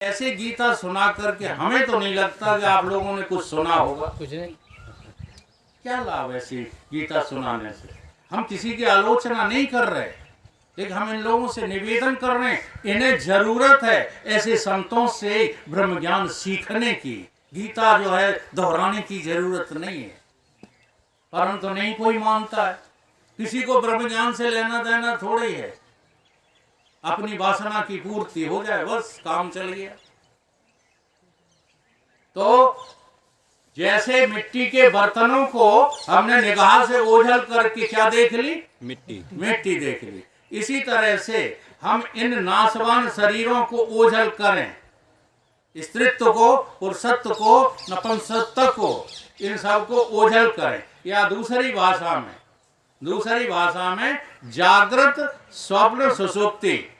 ऐसे गीता सुना करके हमें तो नहीं लगता कि आप लोगों ने कुछ सुना होगा। कुछ नहीं। क्या लाभ ऐसी गीता सुनाने से? हम किसी की आलोचना नहीं कर रहे, लेकिन हम इन लोगों से निवेदन कर रहे हैं, इन्हें जरूरत है ऐसे संतों से ब्रह्म ज्ञान सीखने की। गीता जो है दोहराने की जरूरत नहीं है, परंतु नहीं कोई मानता है। किसी को ब्रह्म ज्ञान से लेना देना थोड़ी है, अपनी वासना की पूर्ति हो जाए बस काम चल गया। तो जैसे मिट्टी के बर्तनों को हमने निगाह से ओझल करके क्या देख ली? मिट्टी देख ली। इसी तरह से हम इन नाशवान शरीरों को ओझल करें, स्त्रीत्व को, पुरुषत्व को, नपुंसकत्व को, इन सब को ओझल करें। या दूसरी भाषा में जागृत, स्वप्न, सुषुप्ति,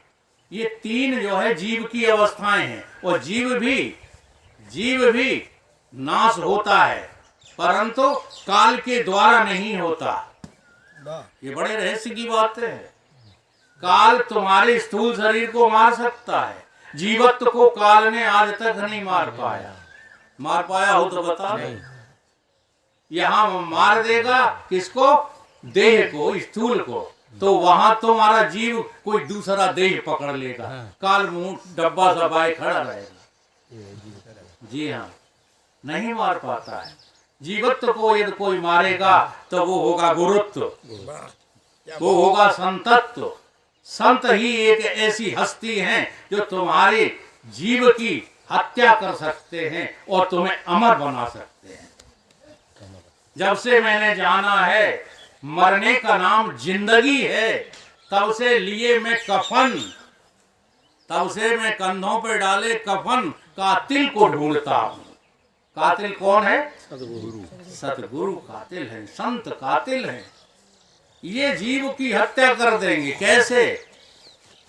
ये तीन जो है जीव की अवस्थाएं हैं। और जीव भी नाश होता है, परंतु काल के द्वारा नहीं होता। ये बड़े रहस्य की बात है। काल तुम्हारे स्थूल शरीर को मार सकता है, जीवत्व को काल ने आज तक नहीं मार पाया हो तो बता दो। यहां मार देगा किसको? देह को, स्थूल को, तो वहां तुम्हारा जीव कोई दूसरा देह पकड़ लेगा। काल मुंह डब्बा दबाए खड़ा रहेगा। जी हाँ, नहीं मार पाता है। जीवत्व को यदि कोई मारेगा तो वो होगा गुरुत्व, वो होगा संतत्व। संत ही एक ऐसी हस्ती है जो तुम्हारे जीव की हत्या कर सकते हैं और तुम्हें अमर बना सकते हैं। जब से मैंने जाना है मरने का नाम जिंदगी है, तब से लिए मैं कफन, तब से मैं कंधों पे डाले कफन कातिल को ढूंढता हूँ। कातिल कौन है? सतगुरु कातिल है, संत कातिल है। ये जीव की हत्या कर देंगे। कैसे?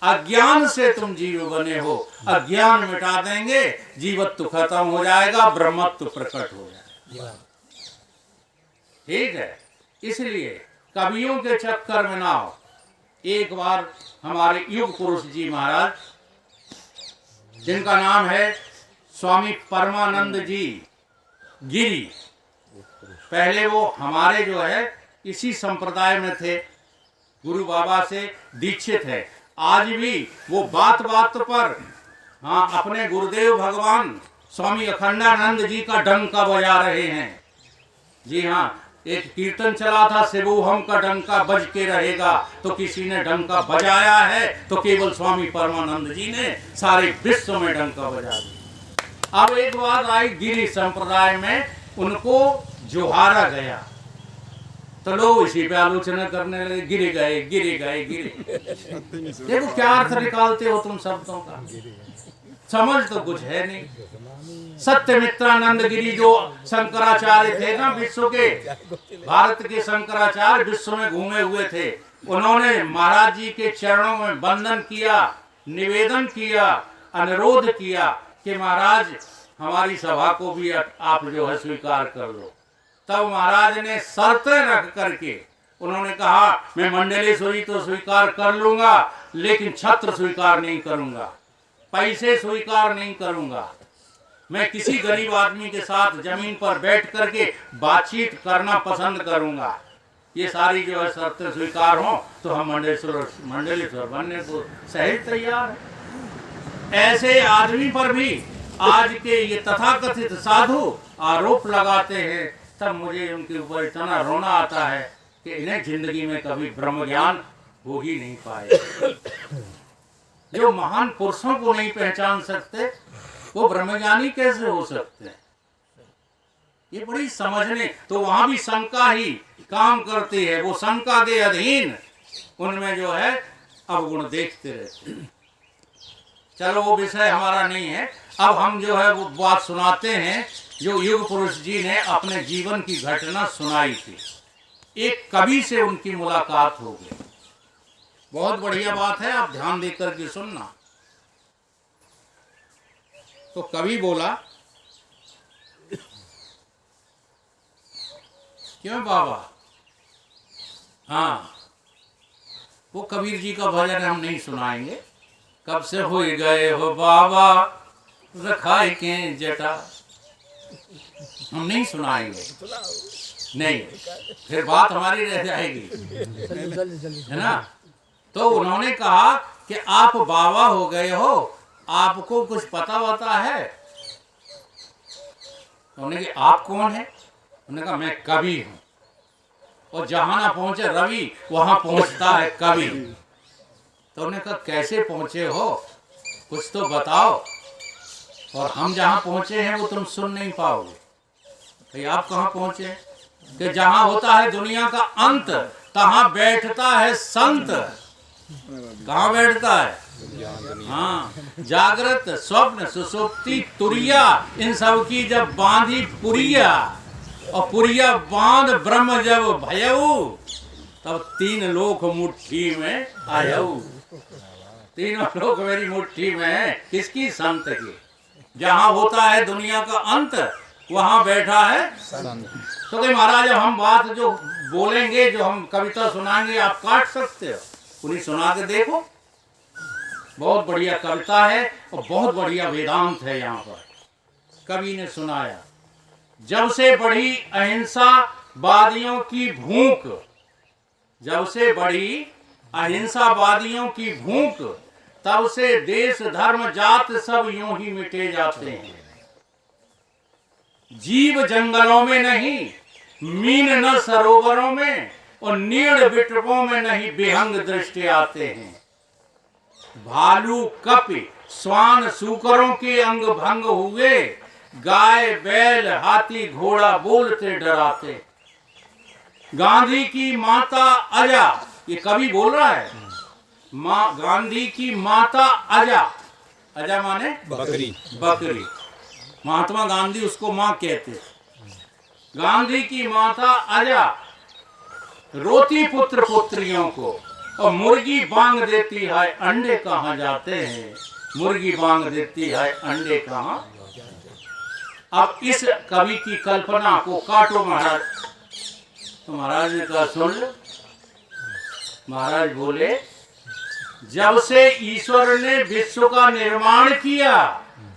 अज्ञान से तुम जीव बने हो, अज्ञान मिटा देंगे, जीवत्व खत्म हो जाएगा, ब्रह्मत्व प्रकट हो जाएगा। ठीक है, इसलिए कवियों के चक्कर में ना हो। एक बार हमारे युग पुरुष जी महाराज, जिनका नाम है स्वामी परमानंद जी गिरी, पहले वो हमारे जो है इसी संप्रदाय में थे, गुरु बाबा से दीक्षित है। आज भी वो बात बात पर अपने गुरुदेव भगवान स्वामी अखंडानंद जी का डंका बजा रहे हैं। जी हाँ, एक कीर्तन चला था, शिवोहम का डंका बज के रहेगा, तो किसी ने डंका बजाया है तो केवल स्वामी परमानंद जी ने, सारे विश्व में डंका बजा दिया। अब एक बात आई गिरी संप्रदाय में, उनको जोहारा गया तो लोग इसी पे आलोचना करने लगे, गिरे गए। देखो क्या अर्थ निकालते हो तुम शब्दों का, समझ तो कुछ है नहीं। सत्यमित्रानंद गिरी जो शंकराचार्य थे ना, विश्व के, भारत के शंकराचार्य, विश्व में घूमे हुए थे। उन्होंने महाराज जी के चरणों में वंदन किया, निवेदन किया, अनुरोध किया कि महाराज हमारी सभा को भी आप जो है स्वीकार कर लो। तब महाराज ने शर्तें रख करके उन्होंने कहा, मैं मंडलेश्वरी तो स्वीकार कर लूंगा, लेकिन छत्र स्वीकार नहीं करूंगा, पैसे स्वीकार नहीं करूंगा। मैं किसी गरीब आदमी के साथ जमीन पर बैठ करके बातचीत करना पसंद करूंगा। ये सारी जो है शर्तें स्वीकार हो तो हम मंडलेश्वर बनने को सहज तैयार है। ऐसे आदमी पर भी आज के ये तथाकथित साधु आरोप लगाते हैं, तब मुझे उनके ऊपर इतना रोना आता है कि इन्हें जिंदगी में कभी ब्रह्म ज्ञान हो ही नहीं पाए। जो महान पुरुषों को नहीं पहचान सकते, वो ब्रह्मज्ञानी कैसे हो सकते हैं? ये बड़ी समझने, तो वहां भी शंका ही काम करती है। वो शंका के अधीन उनमें जो है अवगुण देखते रहते हैं। चलो वो विषय हमारा नहीं है। अब हम जो है वो बात सुनाते हैं जो युग पुरुष जी ने अपने जीवन की घटना सुनाई थी। एक कवि से उनकी मुलाकात हो गई। बहुत बढ़िया बात है, आप ध्यान देकर के सुनना। तो कवि बोला, क्यों बाबा? हाँ, वो कबीर जी का भजन हम नहीं सुनाएंगे। कब से हो गए हो बाबा, रखाए के जटा, हम नहीं सुनाएंगे, नहीं, फिर बात हमारी रह जाएगी, है ना। तो उन्होंने कहा कि आप बाबा हो गए हो, आपको कुछ पता होता है? उन्होंने कहा आप कौन है? उन्होंने कहा मैं कवि हूं, और जहां ना पहुंचे रवि वहां पहुंचता है कवि। तो उन्होंने कहा कैसे पहुंचे हो, कुछ तो बताओ, और हम जहां पहुंचे हैं वो तुम सुन नहीं पाओगे। भाई आप कहाँ पहुंचे? कि जहां होता है दुनिया का अंत, तहां बैठता है संत। कहाँ बैठता है? हाँ, जागृत स्वप्न सुषुप्ति तुरिया, इन सब की जब बांधी पुरिया, और पुरिया बांध ब्रह्म जब भयऊ, तब तीन लोक मुट्ठी में आयऊ। तीनों लोक मेरी मुट्ठी में है, किसकी? संत की। जहाँ होता है दुनिया का अंत, वहाँ बैठा है संत। तो कहीं महाराज हम बात जो बोलेंगे, जो हम कविता सुनाएंगे, आप काट सकते हो, उन्हें सुना के देखो। बहुत बढ़िया कविता है और बहुत बढ़िया वेदांत है। यहाँ पर कवि ने सुनाया, जब से बढ़ी अहिंसावादियों की भूख, जब से बढ़ी अहिंसावादियों की भूख, तब से देश धर्म जात सब यूं ही मिटे जाते हैं। जीव जंगलों में नहीं, मीन न सरोवरों में, और नीड़ बिटवों में नहीं विहंग दृष्टि आते हैं। भालू कपि स्वान सूकरों के अंग भंग हुए, गाय बैल हाथी घोड़ा बोलते डराते। गांधी की माता अजा, ये कवि बोल रहा है, माँ गांधी की माता अजा, अजा माने बकरी, बकरी, महात्मा गांधी उसको माँ कहते। गांधी की माता अजा रोती पुत्र पुत्रियों को, और मुर्गी बांग देती है अंडे कहाँ जाते हैं, मुर्गी बांग देती है अंडे कहाँ। अब इस कवि की कल्पना को काटो महाराज। तो महाराज ने कहा सुन लो। महाराज बोले, जब से ईश्वर ने विश्व का निर्माण किया,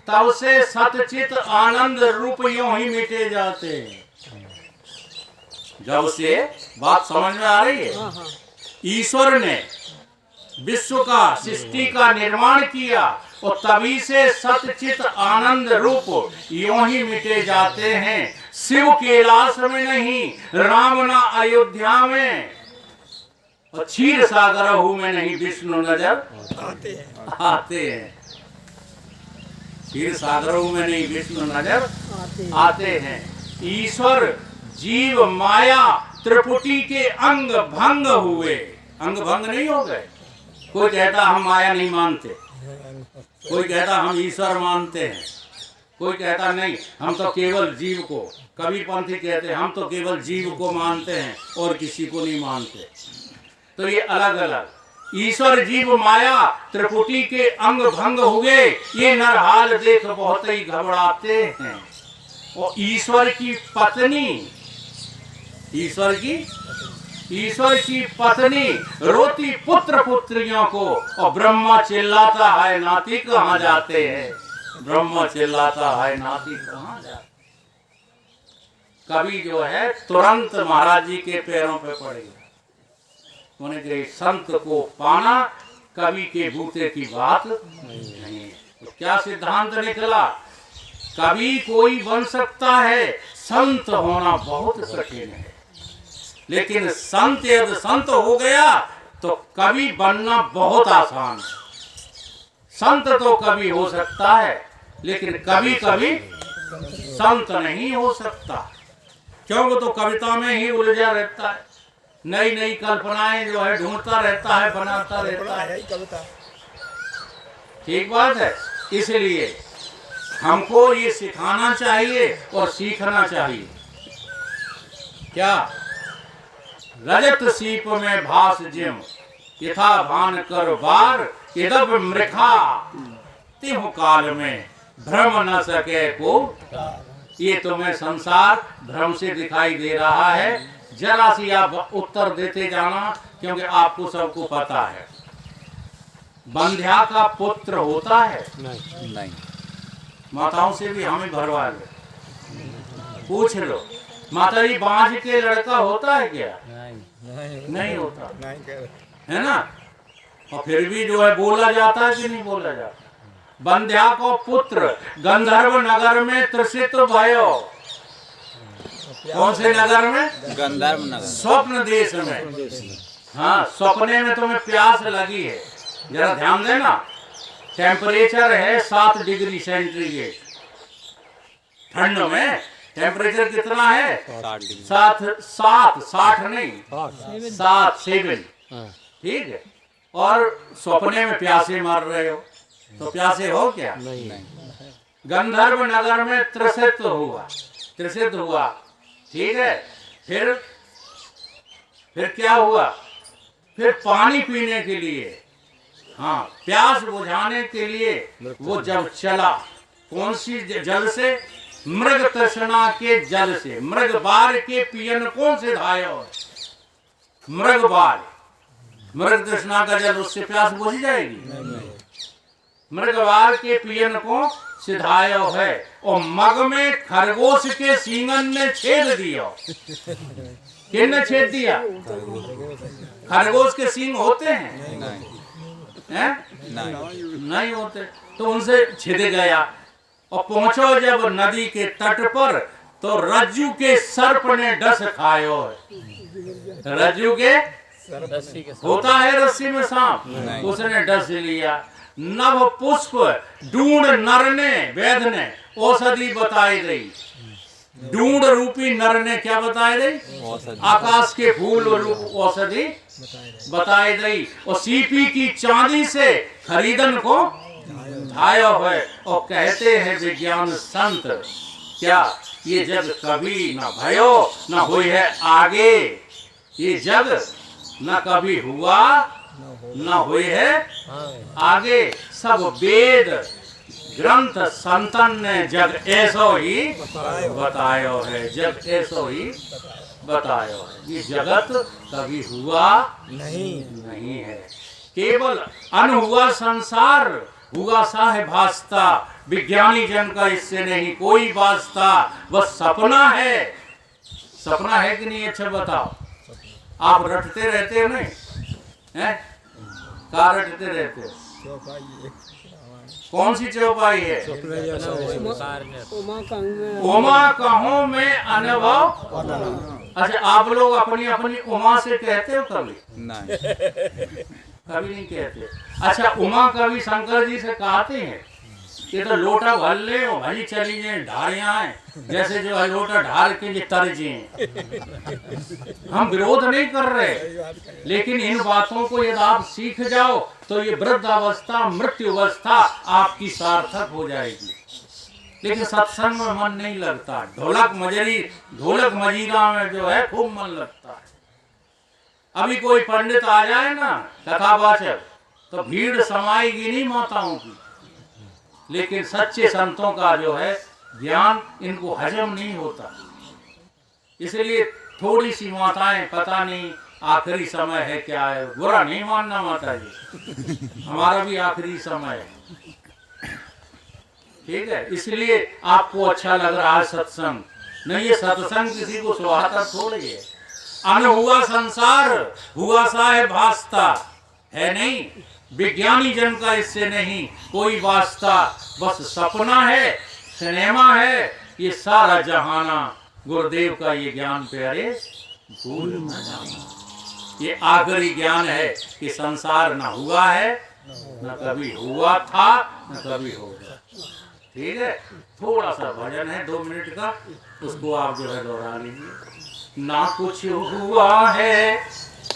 तब से सतचित आनंद रूप यूं ही मिटे जाते हैं। जब से, बात समझ में आ रही है? ईश्वर ने विश्व का, सृष्टि का निर्माण किया, और तभी से सतचित आनंद रूप यूं ही मिटे जाते हैं। शिव कैलाश में नहीं, राम न अयोध्या में, और क्षीर सागर में नहीं विष्णु नजर आते हैं। क्षीर सागर में नहीं विष्णु नजर आते हैं। ईश्वर जीव माया त्रिपुटी के अंग भंग हुए। अंग भंग नहीं हो गए। कोई कहता हम माया नहीं मानते, कोई कहता हम ईश्वर मानते हैं, कोई कहता नहीं हम तो केवल जीव को, कबीरपंथी कहते हैं हम तो केवल जीव को मानते हैं और किसी को नहीं मानते। तो ये अलग अलग। ईश्वर जीव माया त्रिपुटी के अंग भंग हुए, ये नरहाल देख बहुत ही घबराते हैं। और ईश्वर की पत्नी, ईश्वर की पत्नी रोती पुत्र पुत्रियों को, और ब्रह्मा चिल्लाता है नाती कहाँ जाते हैं, ब्रह्मा चिल्लाता है नाती कहाँ जाते। कवि जो है तुरंत महाराज जी के पैरों पे पड़ेगा। उन्हें कहे संत को पाना कवि के बूते की बात नहीं। तो क्या सिद्धांत निकला? कवि कोई बन सकता है, संत होना बहुत कठिन है। लेकिन संत यदि संत हो गया तो कवि बनना बहुत आसान है। संत तो कवि हो सकता है, लेकिन कभी कभी संत नहीं हो सकता। क्यों? तो कविता में ही उलझा रहता है, नई नई कल्पनाएं जो है ढूंढता रहता है, बनाता रहता है। ठीक बात है। इसलिए हमको ये सिखाना चाहिए और सीखना चाहिए। क्या? रजत सीप में भास जिम, यथा भान कर बार, इदब मृखा तिहु काल में भ्रम न सके को। ये तुम्हें संसार भ्रम से दिखाई दे रहा है। जरा सी आप उत्तर देते जाना, क्योंकि आपको सबको पता है बंध्या का पुत्र होता है? नहीं। माताओं से भी हमें भरवा लो, पूछ लो माता जी बांझ के लड़का होता है क्या? नहीं होता है ना। और फिर भी जो है बोला जाता है कि नहीं बोला जाता? बंध्या को पुत्र गंधर्व नगर में त्रसित भयो। कौन से नगर में? गंधर्व नगर, स्वप्न देश में। हाँ, सपने में तुम्हें प्यास लगी है, जरा ध्यान देना। टेम्परेचर है 7 डिग्री सेंटीग्रेड। ठंड में टेम्परेचर कितना है? 60 नहीं 7 ठीक है। और सपने में प्यासे मर रहे हो, तो प्यासे हो क्या? नहीं। गंधर्व नगर में त्रसित हुआ, ठीक है। फिर क्या हुआ? फिर पानी पीने के लिए, हाँ, प्यास बुझाने के लिए वो जब चला, कौन सी जल से? मृग तृष्णा के जल से। मृग बार के पियन कौन से धायो? मृग बार, मृग तृष्णा का जल, उससे प्यास बुझ जाएगी? मृगवार के पियन को सिधायो है। और मग में खरगोश के सींगन ने छेद दिया। किसने छेद दिया? खरगोश के सींग होते हैं? नहीं होते। तो उनसे छिद गया। और पहुंचो जब नदी के तट पर, तो रज्जू के सर्प ने डस खायो। रज्जू के होता है रस्सी में सांप, उसने डस लिया। नव पुष्प ढूंढ नर ने, वेद ने औषधि बताई गई। ढूंढ रूपी नर ने क्या बताई गई? आकाश के फूल रूप औषधि बताई गई। और सीपी की चांदी से खरीदन को धायो है। और कहते हैं विज्ञान संत, क्या ये जग कभी न भयो न हुई है आगे। ये जग न कभी हुआ न हुई है आगे। सब वेद ग्रंथ संतन ने जग ऐसो ही बतायो है। जग ऐसो ही बतायो है। ये जगत कभी हुआ नहीं है। केवल अनहुआ संसार हुआ सा है भासता। विज्ञानी जन का इससे नहीं कोई वास्ता। वह सपना है। सपना है कि नहीं? अच्छा बताओ। आप रटते रहते हो नहीं हैं? क्या रटते रहते हो? कौन सी चौपाई है? उमा कहूँ में अनुभव। अच्छा, आप लोग अपनी अपनी उमा से कहते हो कभी? नहीं, कभी नहीं कहते। अच्छा, उमा कभी शंकर जी से कहते हैं? ये तो लोटा भर ले और भली चली जाए ढारियां हैं, जैसे जो है लोटा ढार के लिए तरजे हैं। हम विरोध नहीं कर रहे, लेकिन इन बातों को यदि आप सीख जाओ तो ये वृद्ध अवस्था, मृत्यु अवस्था आपकी सार्थक हो जाएगी। लेकिन सत्संग में मन नहीं लगता। ढोलक मजीरा में जो है खूब मन लगता है। अभी कोई पंडित आ जाए ना, कथावाचक, तो भीड़ समाएगी नहीं माताओं की। लेकिन सच्चे संतों का जो है ज्ञान इनको हजम नहीं होता। इसलिए थोड़ी सी माताएं, पता नहीं आखिरी समय है क्या है, बुरा नहीं मानना माता जी, हमारा भी आखिरी समय है, ठीक है। इसलिए आपको अच्छा लग रहा है सत्संग, नहीं ये सत्संग किसी को सुहाता थोड़ी है। अन हुआ संसार हुआ सा है भासता है नहीं। विज्ञानी जन का इससे नहीं कोई वास्ता। बस सपना है, सिनेमा है ये सारा जहाना। गुरुदेव का ये ज्ञान प्यारे भूल न जाना। ये आखिरी ज्ञान है कि संसार न हुआ है, न कभी हुआ था, न कभी होगा। ठीक है, थोड़ा सा भजन है 2 मिनट का, उसको आप जो है दोहरा लीजिए। ना कुछ हुआ है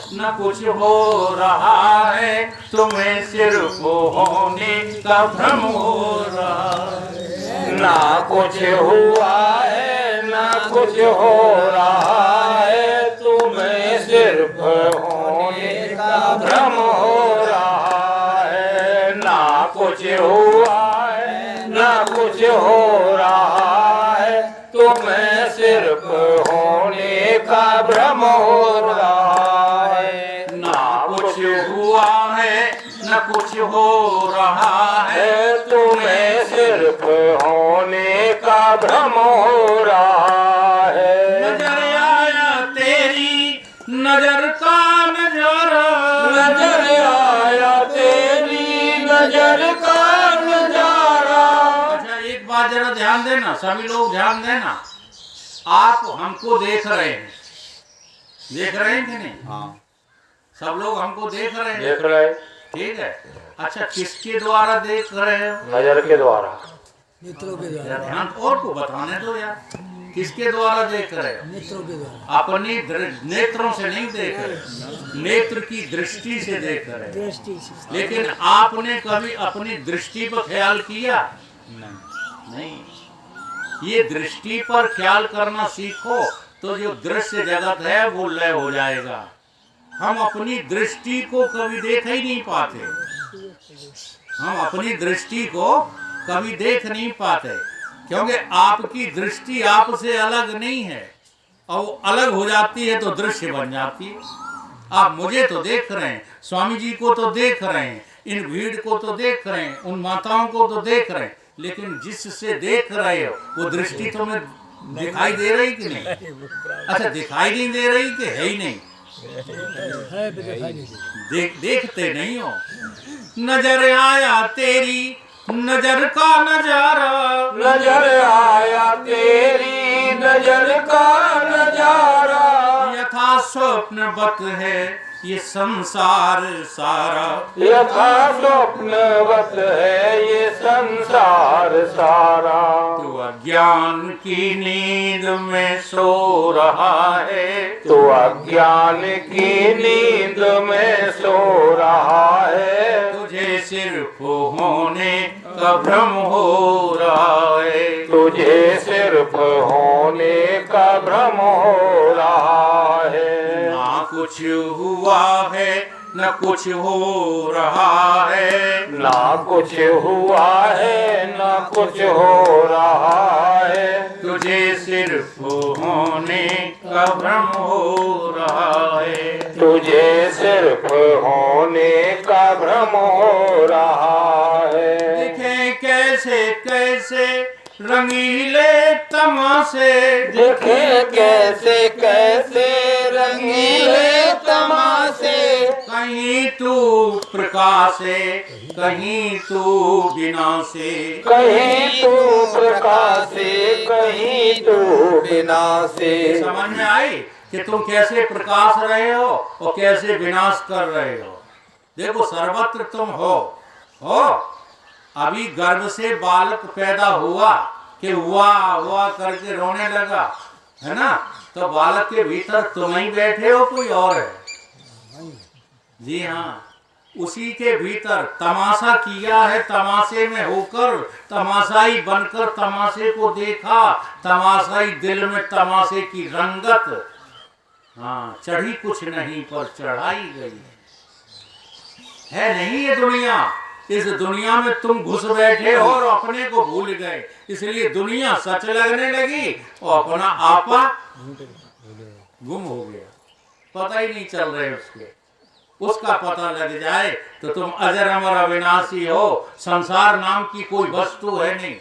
न कुछ हो रहा है, तुम्हें सिर्फ होने का भ्रम हो रहा है। ना कुछ हुआ है न कुछ हो रहा है, तुम्हें सिर्फ होने का भ्रम हो रहा है। ना कुछ हुआ है न कुछ हो रहा है, तुम्हें सिर्फ होने का भ्रम हो रहा है। ना कुछ हुआ है न कुछ हो रहा है, तुम्हें सिर्फ हो भ्रम हो रहा है। नजर आया तेरी नजर का नजारा, नजर आया तेरी नजर का नजारा। अच्छा एक बात जरा ध्यान देना, सभी लोग ध्यान देना। आप हमको देख रहे हैं कि नहीं? हाँ सब लोग हमको देख रहे हैं, देख रहे, ठीक है। अच्छा किसके द्वारा देख रहे हो? नजर के द्वारा, नेत्रों के जरा द्वारा, ध्यान और को बताने दो यार, किसके द्वारा देख रहे हो? नेत्रों के द्वारा, अपनी नेत्रों से नहीं देख रहे, नेत्र की दृष्टि से देख रहे। दृष्टि से। लेकिन आपने कभी अपनी दृष्टि पर ख्याल किया? नहीं। ये दृष्टि पर ख्याल करना सीखो तो जो दृश्य जगत है वो लय हो जाएगा। हम अपनी दृष्टि को कभी देख ही नहीं पाते, हम अपनी दृष्टि को कभी देख नहीं पाते, क्योंकि आपकी दृष्टि आपसे अलग नहीं है, और वो अलग हो जाती है तो दृश्य बन जाती है। आप मुझे तो देख रहे हैं, स्वामी जी को तो देख रहे हैं, इन भीड़ को तो देख रहे हैं, उन माताओं को तो देख रहे हैं, लेकिन जिससे देख रहे हो वो दृष्टि तुम्हें दिखाई दे रही कि नहीं? अच्छा दिखाई नहीं दे रही कि है ही नहीं? है भी दिखाई नहीं देती। देखते नहीं हो। नजर आया तेरी नजर का नजारा, नजर आया तेरी नजर का नजारा। यथा स्वप्नवत है ये संसार सारा, यथा स्वप्नवत है ये संसार सारा। तू अज्ञान की नींद में सो रहा है, तो अज्ञान की नींद में सो रहा है। तुझे सिर्फ होने का भ्रम हो रहा है, तुझे सिर्फ होने का भ्रम हो रहा है। ना कुछ हुआ है न कुछ हो रहा है, ना कुछ हुआ है ना कुछ हो रहा है। तुझे सिर्फ होने का भ्रम हो रहा है। तुझे सिर्फ होने का भ्रम हो रहा है। देखें कैसे कैसे रंगीले तमाशे, देखे कैसे कैसे रंगीले तमाशे। कहीं तू प्रकाश है कहीं तू विनाशे, कहीं तू प्रकाशे कहीं तू विनाशे। समझ में आई कि तुम कैसे प्रकाश रहे हो और कैसे विनाश कर रहे हो? देखो सर्वत्र तुम हो। अभी गर्भ से बालक पैदा हुआ कि हुआ करके रोने लगा, है ना? तो बालक के भीतर तुम ही बैठे हो, कोई और है? जी हाँ, उसी के भीतर तमाशा किया है, तमाशे में होकर तमाशाई बनकर तमाशे को देखा, तमाशाई दिल में तमाशे की रंगत। हाँ, चढ़ी कुछ नहीं पर चढ़ाई गई है नहीं ये दुनिया। इस दुनिया में तुम घुस बैठे हो और अपने को भूल गए, इसलिए दुनिया सच लगने लगी और अपना आपा गुम हो गया, पता ही नहीं चल रहे उसके। उसका पता लग जाए तो तुम अजर अमर अविनाशी हो। संसार नाम की कोई वस्तु है नहीं।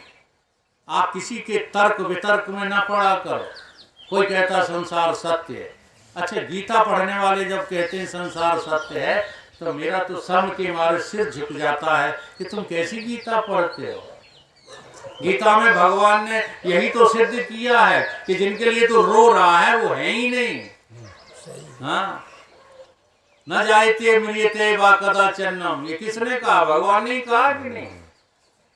आप किसी के तर्क वितर्क में ना पड़ा करो। कोई कहता संसार सत्य है, अच्छा गीता पढ़ने वाले जब कहते हैं संसार सत्य है तो मेरा तो सम के मारे सिर झुक जाता है कि तुम कैसी गीता पढ़ते हो। गीता में भगवान ने यही तो सिद्ध किया है कि जिनके लिए तो रो रहा है वो है ही नहीं। हाँ, न जायते मृत्यते वा कदाचन्नम, ये किसने कहा? भगवान ने कहा कि नहीं?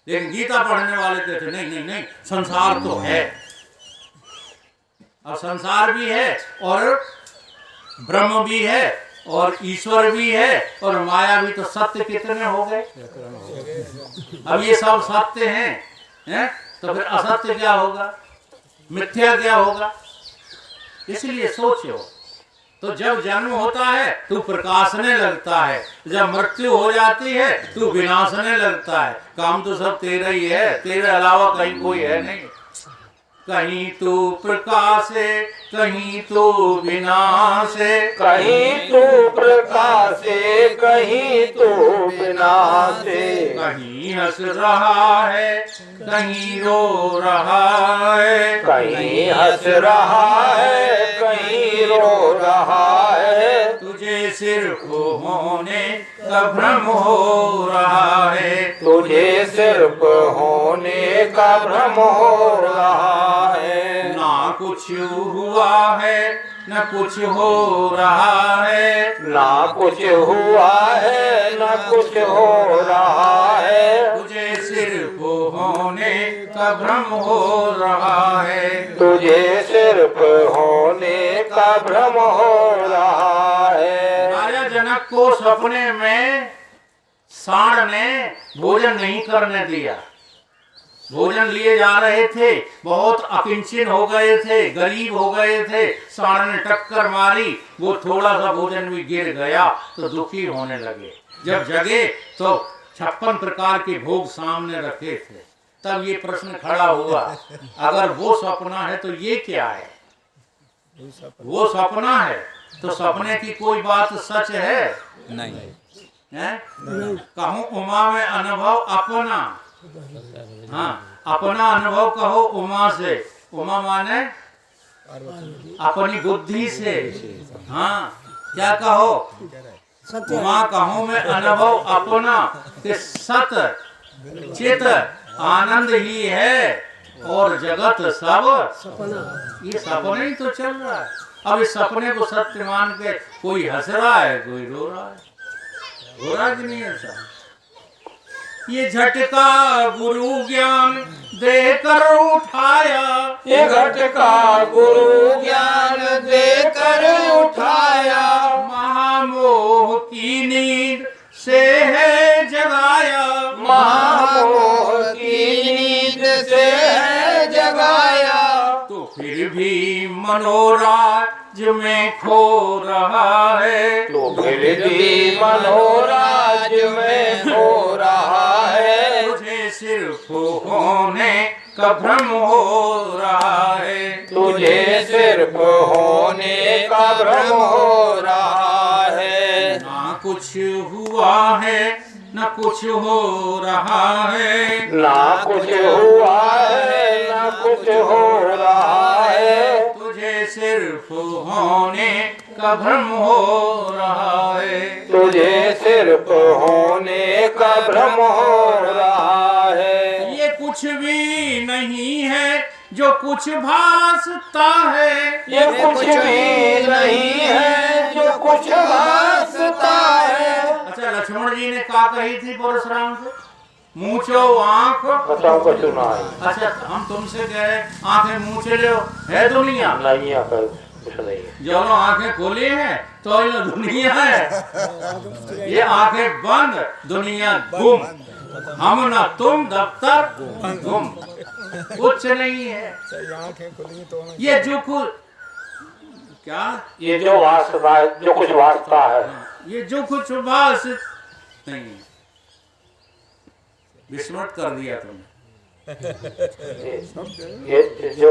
लेकिन गीता पढ़ने वाले कहते नहीं नहीं नहीं, संसार तो है। अब संसार भी है और ब्रह्म भी है और ईश्वर भी है और माया भी, तो सत्य कितने हो गए? अब ये सब सत्य हैं, तो फिर असत्य क्या होगा? मिथ्या क्या होगा? इसलिए सोचो, तो जब जन्म होता है तू प्रकाशने लगता है, जब मृत्यु हो जाती है तू विनाशने लगता है। काम तो सब तेरा ही है, तेरे अलावा कहीं कोई है नहीं। कहीं तू प्रकाश है कहीं तू विनाश है, कहीं तू प्रकाश है कहीं तू विनाश है। कहीं कहीं हंस रहा है कहीं रो रहा है, कहीं हंस रहा है कहीं रो रहा है, तुझे सिर्फ होने का भ्रम हो रहा है, तुझे सिर्फ होने का भ्रम हो रहा है। ना कुछ हुआ है न कुछ हो रहा है, ना कुछ हुआ है न कुछ हो रहा है, तुझे सिर्फ होने का भ्रम हो रहा है, तुझे सिर्फ होने का भ्रम हो रहा है। राजा जनक को सपने में सांड ने भोजन नहीं करने दिया। भोजन लिए जा रहे थे, बहुत अकिंचन हो गए थे, गरीब हो गए थे, सांड ने टक्कर मारी, वो थोड़ा सा भोजन भी गिर गया तो दुखी होने लगे। जब जगे तो 56 प्रकार के भोग सामने रखे थे। तब ये प्रश्न खड़ा हुआ, अगर वो सपना है तो ये क्या है? वो सपना है तो सपने की कोई बात सच है? नहीं है? कहूँ उमा में अनुभव अपना, हाँ अपना अनुभव कहो उमा से। उमा माने अपनी बुद्धि से, हाँ क्या कहो? उमा कहूँ मैं अनुभव अपना कि सत चित आनंद ही है और जगत सब ये सपने ही तो चल रहा है। अब इस सपने को सत्य मान के कोई हंस रहा है, कोई रो रहा है। हो रहा कि नहीं ऐसा? ये झटका गुरु ज्ञान देकर उठाया, ये झटका गुरु ज्ञान देकर उठाया, महामोह की नींद से है जगाया, महामोह की नींद से है जगाया, तो फिर भी मनोराज में खो रहा है, तो फिर भी मनोराज में खो रहा है, तुझे सिर्फ होने का भ्रम हो रहा है, तुझे सिर्फ होने का भ्रम हो रहा है। ना कुछ हुआ है न कुछ हो रहा है, ना कुछ हुआ है ना कुछ हो रहा है, तुझे सिर्फ होने का भ्रम हो रहा है, तुझे सिर्फ होने का भ्रम हो रहा है। ये कुछ भी नहीं है जो कुछ भासता है, ये कुछ भी नहीं है जो कुछ भासता है। अच्छा लक्ष्मण जी ने कहा कही थी परशुराम से, मूंछो आंख। बताओ को सुना है? अच्छा हम तुमसे कहे आंखें मूंछ लो, है दुनिया? नहीं यहाँ पर कुछ नहीं है। जो आंखें खोली हैं तो ये दुनिया है, ये आंखें बंद दुनिया गुम, हम ना तुम दफ्तर गुम, कुछ नहीं है। ये जो कुछ क्या, ये जो वास्ता है, जो कुछ वास्ता है, ये जो कुछ भास नहीं, विस्मृत कर दिया तुमने। ये जो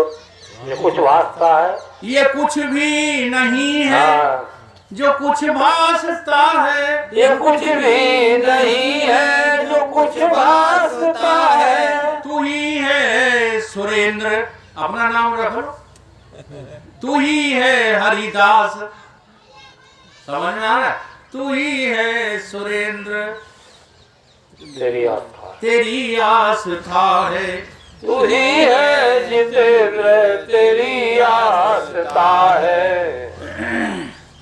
ये कुछ वास्ता है, ये कुछ भी नहीं है हाँ, जो कुछ भासता है, ये कुछ भी नहीं है जो कुछ भासता है। तू ही है सुरेंद्र, अपना नाम रख लो, तू ही है हरिदास, समझ में आ रहा है? तू ही है सुरेंद्र, तेरी आस्था, तेरी आस्था है, तू ही है जितेंद्र, तेरी आस्था है।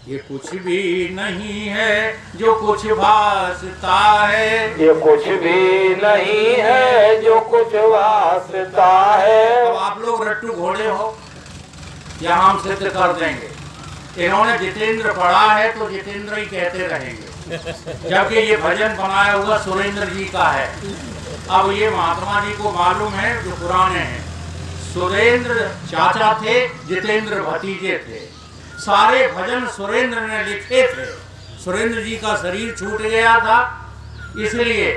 ये कुछ भी नहीं है जो कुछ भासता है, ये कुछ भी नहीं है जो कुछ वास्ता है। अब आप लोग रट्टू घोड़े हो या हम सिद्ध कर देंगे। इन्होंने जितेंद्र पढ़ा है तो जितेंद्र ही कहते रहेंगे, जबकि ये भजन बनाया हुआ सुरेंद्र जी का है। अब ये महात्मा जी को मालूम है जो पुराने हैं, सुरेंद्र चाचा थे, जितेंद्र भतीजे थे। सारे भजन सुरेंद्र ने लिखे थे। सुरेंद्र जी का शरीर छूट गया था, इसलिए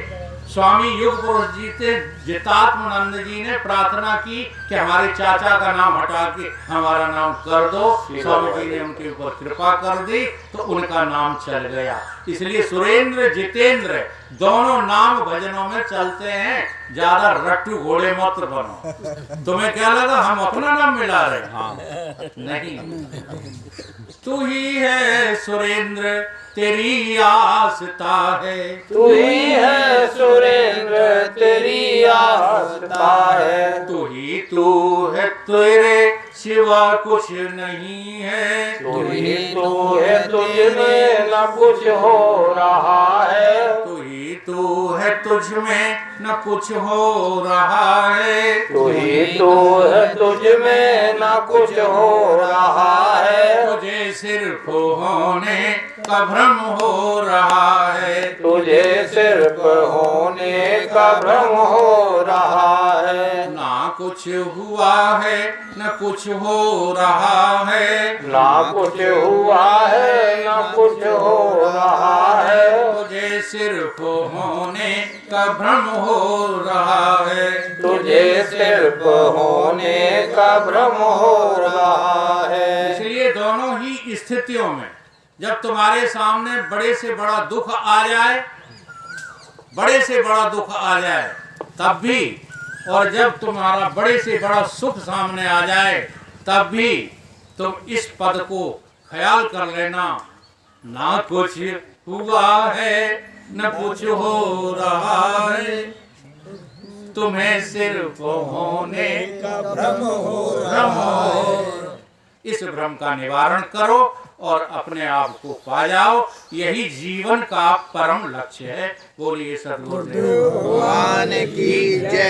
स्वामी युग पुरुष जी से जितात्मानंद जी ने प्रार्थना की कि हमारे चाचा का नाम हटा के हमारा नाम कर दो। स्वामी जी ने उनके ऊपर कृपा कर दी तो उनका नाम चल गया। इसलिए सुरेंद्र जितेंद्र दोनों नाम भजनों में चलते हैं। ज्यादा रट्टू घोड़े मत बनो। तुम्हें क्या लगा हम अपना नाम मिला रहे? हाँ नहीं, तू ही है सुरेंद्र तेरी आस्था है। तू ही है सुरेंद्र तेरी आस्था है। तू है तेरे सिवा कुछ नहीं है। तू है तुझ में न कुछ हो रहा है। तू है तुझ में न कुछ हो रहा है। तू है तुझ में न कुछ हो रहा है। तुझे सिर्फ होने का भ्रम हो रहा है। तुझे सिर्फ होने का भ्रम हो रहा है। ना कुछ हुआ है न कुछ हो रहा है। ना कुछ हुआ है न कुछ हो रहा है। तुझे सिर्फ होने का भ्रम हो रहा है। तुझे सिर्फ होने का भ्रम हो रहा है। इसलिए दोनों ही स्थितियों में जब तुम्हारे सामने बड़े से बड़ा दुख आ जाए, बड़े से बड़ा दुख आ जाए तब भी, और जब तुम्हारा बड़े से बड़ा सुख सामने आ जाए तब भी तुम इस पद को ख्याल कर लेना, ना कुछ हुआ है न कुछ हो रहा है। तुम्हें सिर्फ होने का भ्रम हो रहा है। इस भ्रम का निवारण करो और अपने आप को पा जाओ। यही जीवन का परम लक्ष्य है। बोलिए सद्गुरुदेव भगवान की जय।